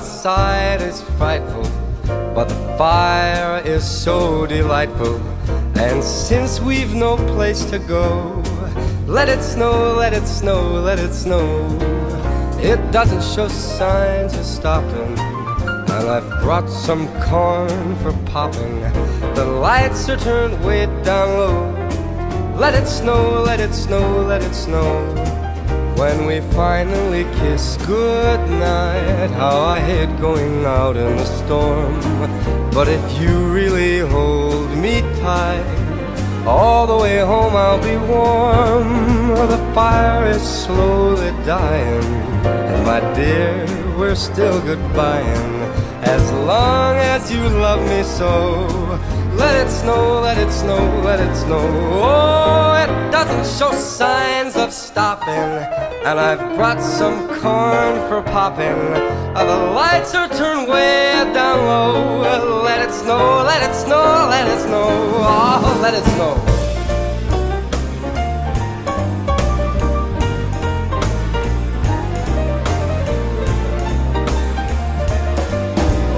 outside is frightful, but the fire is so delightful. And since we've no place to go, let it snow, let it snow, let it snow. It doesn't show signs of stopping, and I've brought some corn for popping. The lights are turned way down low. Let it snow, let it snow, let it snow. When we finally kiss goodnight, how I hate going out in the storm. But if you really hold me tight, all the way home I'll be warm. The fire is slowly dying, and my dear, we're still goodbying. As long as you love me so, let it snow, let it snow, let it snow. Oh, it doesn't show signs of stopping, and I've brought some corn for popping. The lights are turned way down low. Let it snow, let it snow, let it snow. Oh, let it snow.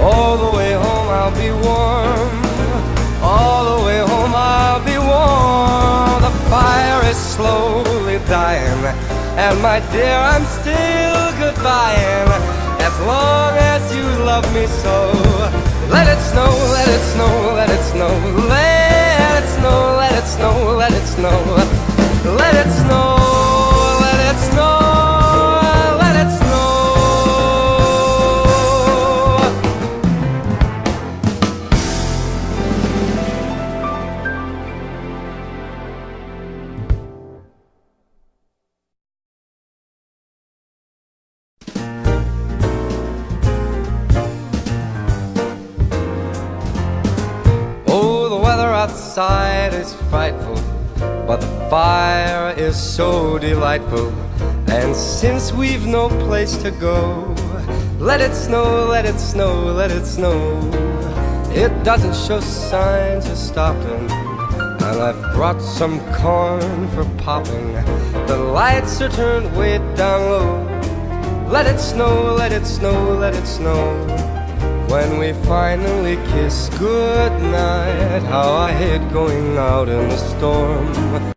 All the way home I'll be warm. All the way home I'll be warm. The fire is slowly dying, and my dear, I'm still goodbying. As long as you love me so, let it snow, let it snow, let it snow. Let it snow, let it snow, let it snow. Let it snow, let it snow, let it snow. Outside is frightful, but the fire is so delightful. And since we've no place to go, let it snow, let it snow, let it snow. It doesn't show signs of stopping, and I've brought some corn for popping. The lights are turned way down low. Let it snow, let it snow, let it snow. When we finally kiss goodnight, how I hate going out in the storm.